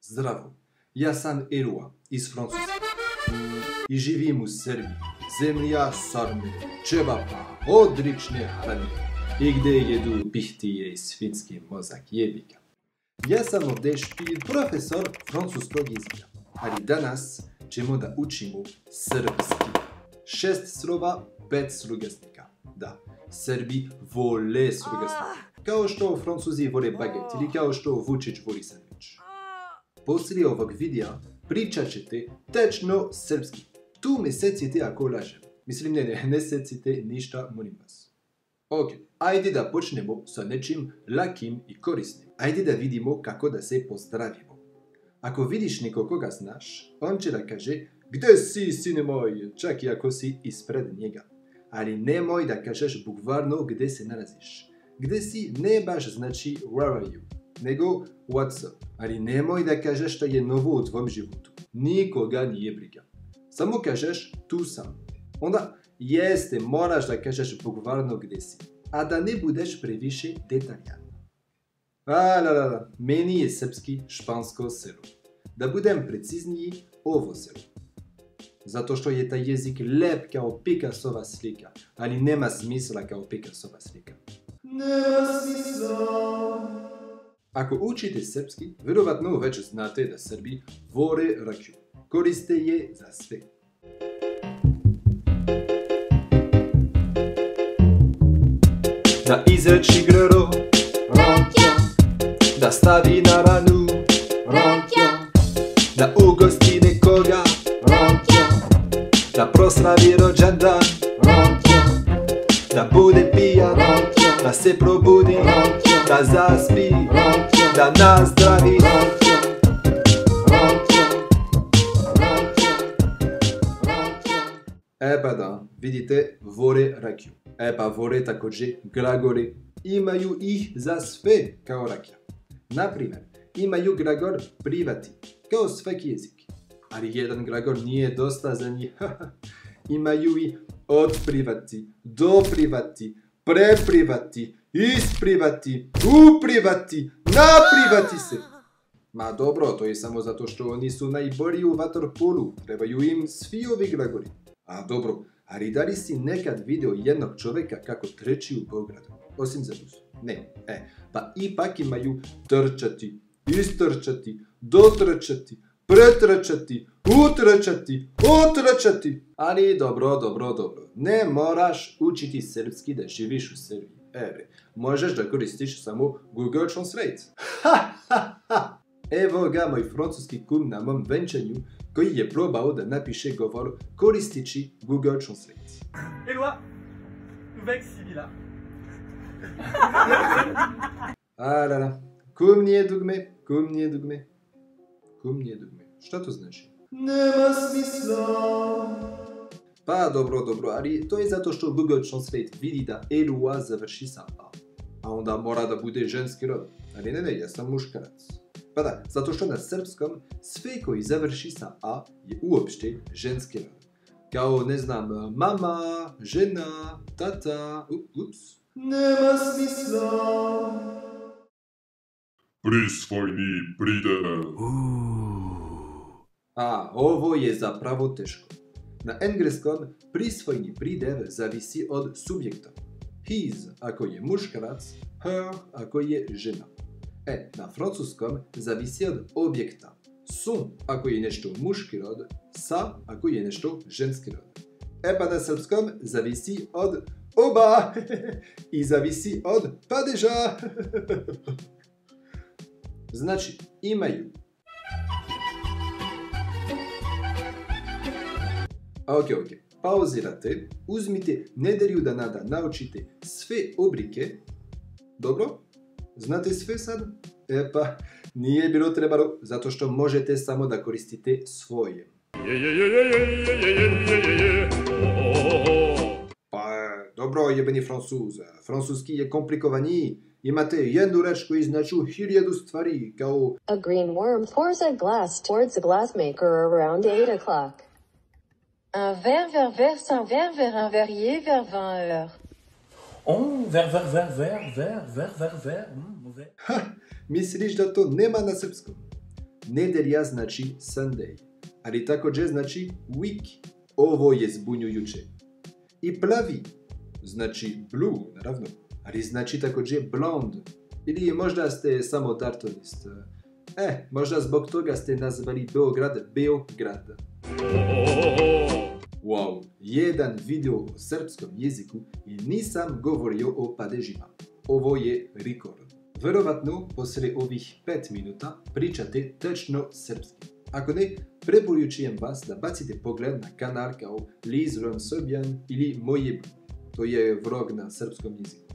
Zdravo, ja sam Elua iz Francuske i živim u Srbiji, zemlja sarme, čevapa, odlične hrane i gdje jedu pihtije i svinjski mozak jebika. Ja sam ovdje profesor francuskog jezika, ali danas ćemo da učimo srpski. 6 slova, 5 slugosnika. Da, Srbi vole slugosnike. Kao što Francuzi vole baget ili kao što Vučić voli sandvič. Poslije ovog videa pričat ćete tečno srpski. Tu me secite ako lažem. Mislim, ne secite ništa, molim vas. Ok, ajde da počnemo sa nečim lakim i korisnim. Ajde da vidimo kako da se pozdravimo. Ako vidiš nekoga znaš, on će da kaže gdje si, sine moj, čak i ako si ispred njega. Ali nemoj da kažeš bukvalno gdje se nalaziš. Gdje si ne baš znači where are you, nego what's up. Ali nemoj da kažeš što je novo u tvom životu. Nikoga nije briga. Samo kažeš tu sam. Onda jeste, moraš da kažeš bukvalno gdje si. A da ne budeš previše detaljan. Meni je srpski špansko selo. Da budem precizniji, ovo selo. Zato što je taj jezik lep kao Picassova slika, ali nema smisla kao Picassova slika. Nema smisla. Ako učite srpski, vjerovatno već znate da Srbi vole rakiju. Koriste je za sve. Da izreči grlo, da stavi na ranu, da ugosti nekoga, da proslavi rođendan, da bude pijan, da se probudi, da zaspi, da nazdravi. Pa da, vidite, vole rakiju. Pa vole također glagole. Imaju ih za sve kao rakija. Naprimjer, imaju glagol privati, kao svaki jezik. Ali jedan glagol nije dosta za njih. Imaju i od privati, do privati, pre privati, iz privati, u privati, na privati se. Ma dobro, to je samo zato što oni su najbolji u vaterpolu. Trebaju im svi ovi glagoli. A dobro, ali da li si nekad video jednog čovjeka kako treći u Beogradu? Osim za bus. Ne. Pa ipak imaju trčati, istrčati, dotrčati, pretrčati, utrčati, otrčati. Ali dobro. Ne moraš učiti srpski da živiš u Srbiji. Možeš da koristiš samo Google Translate. Evo ga moj francuski kum na mom venčanju koji je probao da napiše govor koristići Google Translate. Eloi, avec Sibila. Kum nije dugme. Šta to znači? Nema smisla. Pa dobro, ali to je zato što Google Translate vidi da Elua završi sa A. A onda mora da bude ženski rod. Ali ne, ja sam muškarac. Pa da, zato što na srpskom sve koji završi sa A je uopšte ženski rod. Kao, ne znam, mama, žena, tata, ups. Nema smisla. Prisvojni pridev. Ovo je zapravo teško. Na engleskom prisvojni pridev zavisi od subjekta. His ako je muškarac, her ako je žena. Na francuskom zavisi od objekta. Son ako je nešto muški rod, sa ako je nešto ženski rod. Pa na srpskom zavisi od oba i zavisi od padeža. Znači, imaju. Ok. Pauzirate, uzmite nedelju dana da naučite sve oblike. Dobro? Znate sve sad? Pa, nije bilo trebalo, zato što možete samo da koristite svoje. Pa, dobro, jebeni Francuz. Francuski je komplikovaniji. Imate jednu reč koji znači 1000 stvari, kao... A green worm pours a glass towards a glassmaker around 8 o'clock. Un verre verse un verre vers un verrier vers 20 heures. Ver. Misliš da to nema na srpskom? Nedelja znači Sunday, ali također znači week. Ovo je zbunjujuće. I plavi znači blue, naravno, ali znači također blond. Ili možda ste samo daltonist. Možda zbog toga ste nazvali Beograd Beograd. Wow, jedan video o srpskom jeziku i nisam govorio o padežima. Ovo je rekord. Vjerovatno, poslije ovih 5 minuta pričate točno srpski. Ako ne, preporučujem vas da bacite pogled na kanal kao Liz Learn Serbian ili Moje. To je vlog na srpskom jeziku.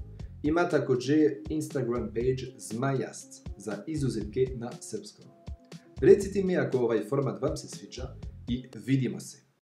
Ima također Instagram page Zmajast za izuzetke na srpskom. Recite mi ako ovaj format vam se sviđa i vidimo se.